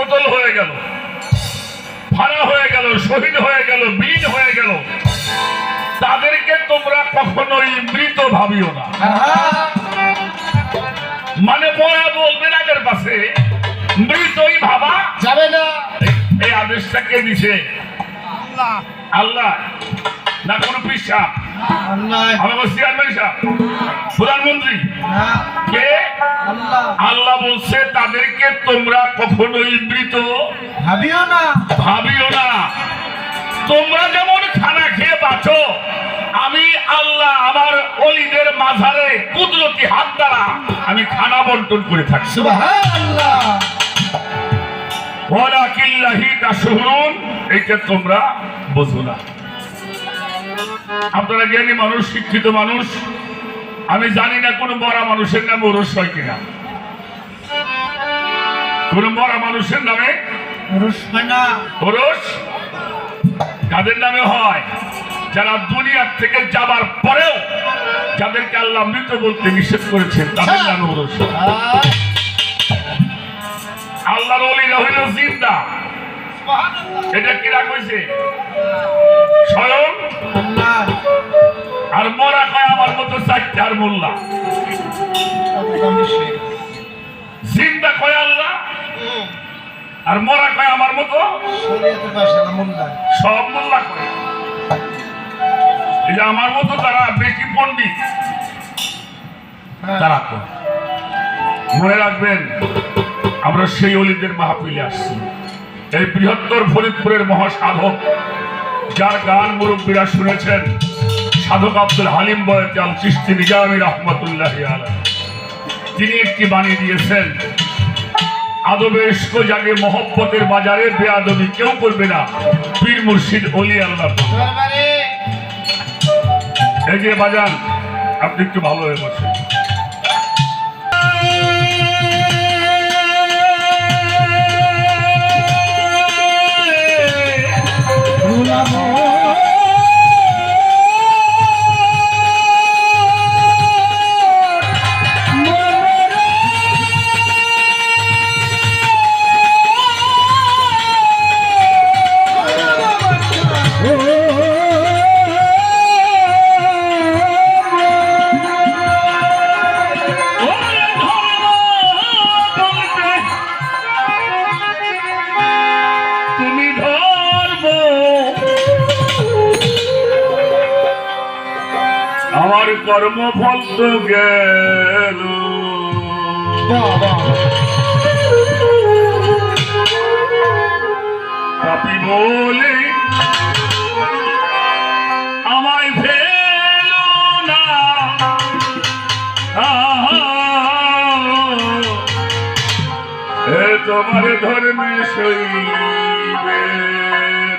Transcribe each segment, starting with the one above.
কোতল হয়ে গেল, ফানা হয়ে গেল, শহীদ হয়ে গেল, বিলীন হয়ে গেল, তাদেরকে তোমরা কখনোই মৃত ভাবিও না। মানে পড়া বলবে না এদের পাশে, মৃতই ভাবা যাবে না। এই আদেশটা কে দিছে? আল্লাহ না কোন পিসা? প্রধানমন্ত্রী কে? আল্লাহ বলছে তাদেরকে তোমরা কখনোই মৃত ভাবিও না, ভাবিও না। তোমরা যেমন খানা খেয়ে বাঁচো, আমি আল্লাহ আমার ওলিদের মাঝারে কুদরতি হাত দ্বারা আমি খানা বন্টন করে থাকি। সুবহানাল্লাহ। ওয়ালাকিল্লাহি তাশহুরুন, এইটা তোমরা বুঝো না। আপনারা জ্ঞানী মানুষ, শিক্ষিত মানুষ, আমি জানি না কোন মরা মানুষের নামে ওরস হয় কিনা। কোন মরা মানুষের নামে ওরস হয় না। ওরস কাদের নামে হয়? যারা দুনিয়ার থেকে যাবার পরেও যাদেরকে আল্লাহ মৃত বলতে নিষেধ করেছেন তাদের নামে ওরস। আল্লাহর ওলিরা হইল জিন্দা। এটা কিরা কইছে? স্বয়ং আল্লাহ। আর মরা কয় আমার মতো চারটার মোল্লা। জিন্দা কয় আল্লাহ, আর মরা কয় আমার মতো সব মোল্লা কয়। এই যে আমার মতো তারা বেশি পণ্ডিত তারা কয়। মনে রাখবেন, আমরা সেই অলিদের মাহফিলে আসছি। এই বৃহত্তর ফরিদপুরের মহাসাধক, যার গান মুরব্বীরা শুনেছেন, সাধক আব্দুল হালিম বয়াল চিশতি নিজামী রহমতুল্লাহ আলাইহি, তিনি একটি বাণী দিয়েছেন, আদবে ইশক জাগে মহব্বতের বাজারে, বেয়াদবি কেউ করবে না, পীর মুর্শিদ ওলি আল্লাহ। এই যে বাজান, আপনি একটু ভালো হয়ে বসেন। আমার কর্মফল তো গেল, পাপী বলে আমায় ফেল না, তোমার ধর্মে সইবে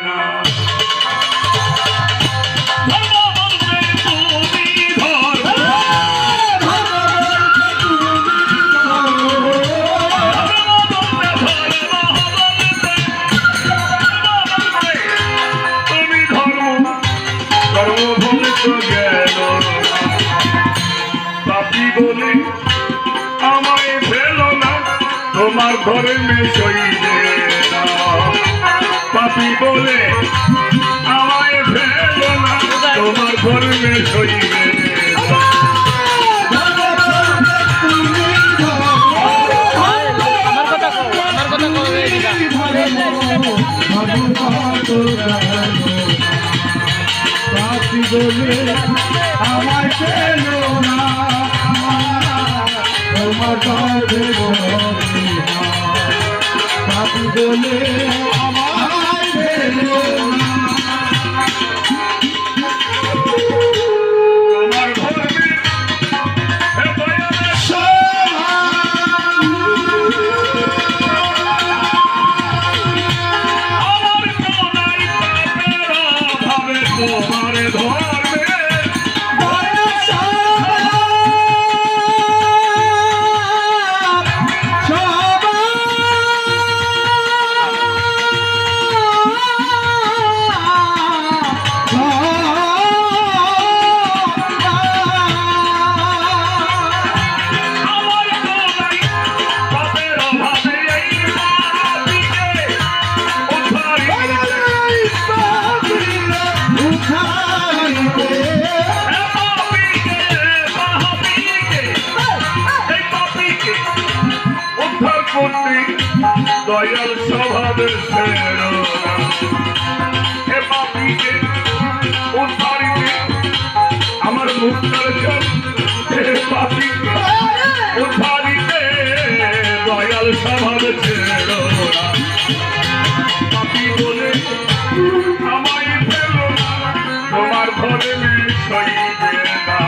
না। আমায় ফেলো না, তোমার ধর্মে সইবে না। পাপী বলে আমায় ফেলো না, তোমার ধর্মে সইবে না। পাপী বলে আমায় ফেলো না, তোমার ধর্মে সইবে না। পাপী বলে আমায় ফেলো না, তোমার ধর্মে আমার কোনায় ভাবে তোমার ধর্মে দয়াল স্বভাবের প্রেরণা হে পাপীকে উদ্ধারিতে আমার মুক্তার জন হে পাপীকে উদ্ধারিতে দয়াল স্বভাবের প্রেরণা পাপী বলে আমায় ফেলো না তোমার ঘরে সইবে না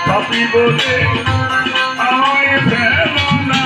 পাপী বলে আমায় ফেলো না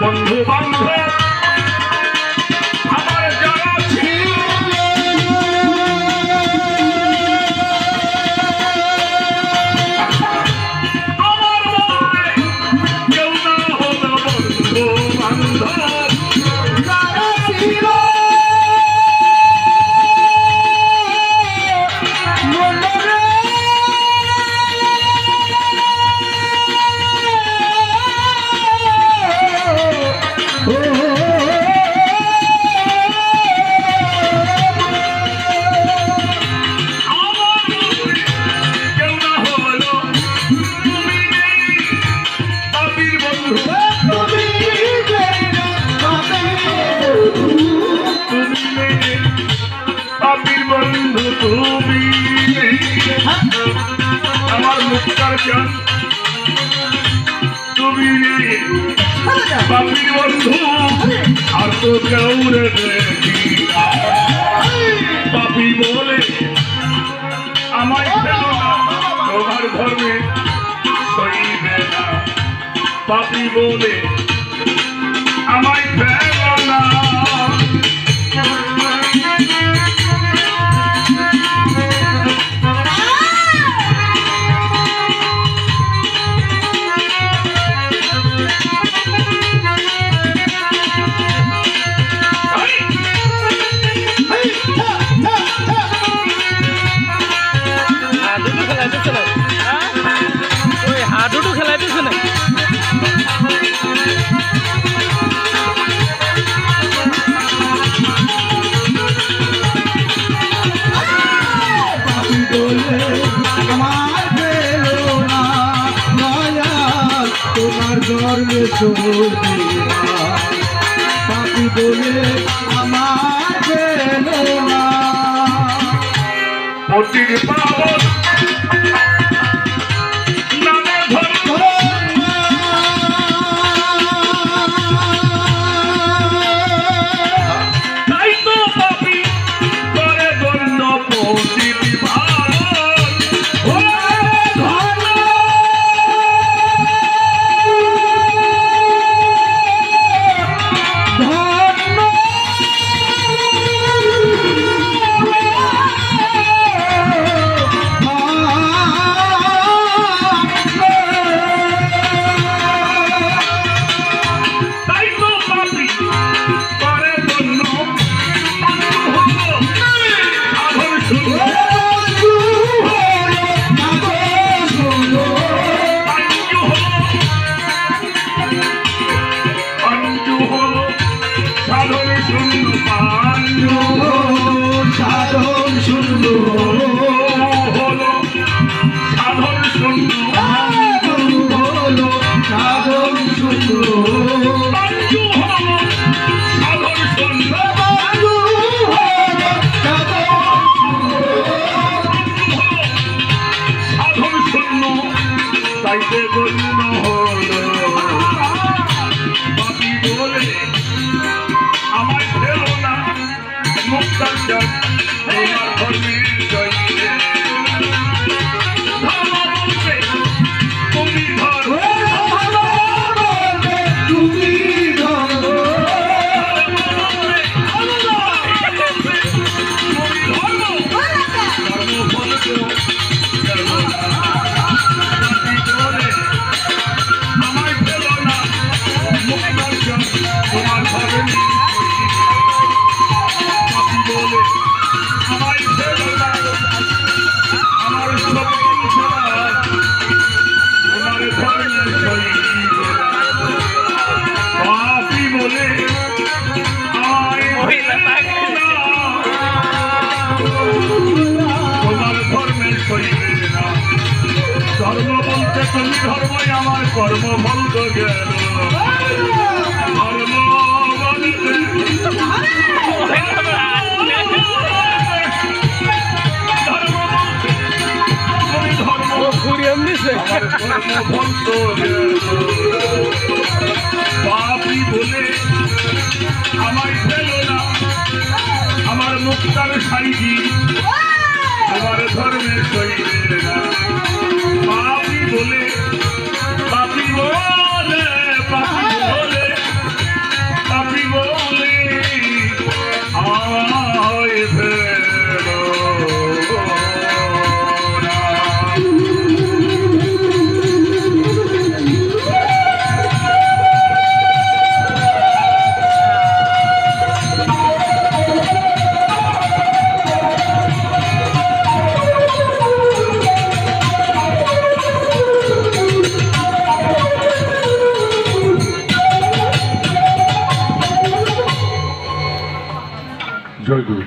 বন্ধু বান্ধব আমার যারা ছিল আমার মনে কেউ না হলো বন্ধু বান্ধব যারা ছিল বন্ধু তুমি আমার মুক্তার জন তুমি পাপীর বন্ধু আর তো কেউরে দেখি পাপী বলে আমায় ফেলো না তোমার ধর্মে সইবে না পাপী বলে আমায় ফেলো না হাডুডু খেলাইতেছে না তোমার গর্বে পাপি বলে আমার পেলো না পতির পাবন নামে তাই তো পাপী করে গণ্য পতির তুমি ধর্ম আমায় পেল না মুক্তাঞ্চল তোমার ঘরে পাপি বলে আমায় পেল না আমার সকল ছাড়া তোমার ধর্মের সহিত পাপি বলে আমায় পেল না তোমার ধর্মের সহিত না ধর্ম বলতে তুমি ধর্মই আমার কর্ম বলতে গেল ধর্ম বলতে ধর্ম বলতে তুমি ধর্ম আমার কর্ম বলতে গেল পাপি বলে আমায় পেল না আমার মুক্তার সাইজি তোমার ধর্মের সহিত না পাপি বলে পাপি বলে পাপি বলে পাপি বলে আমায় ফেলো না। জয় গুরু।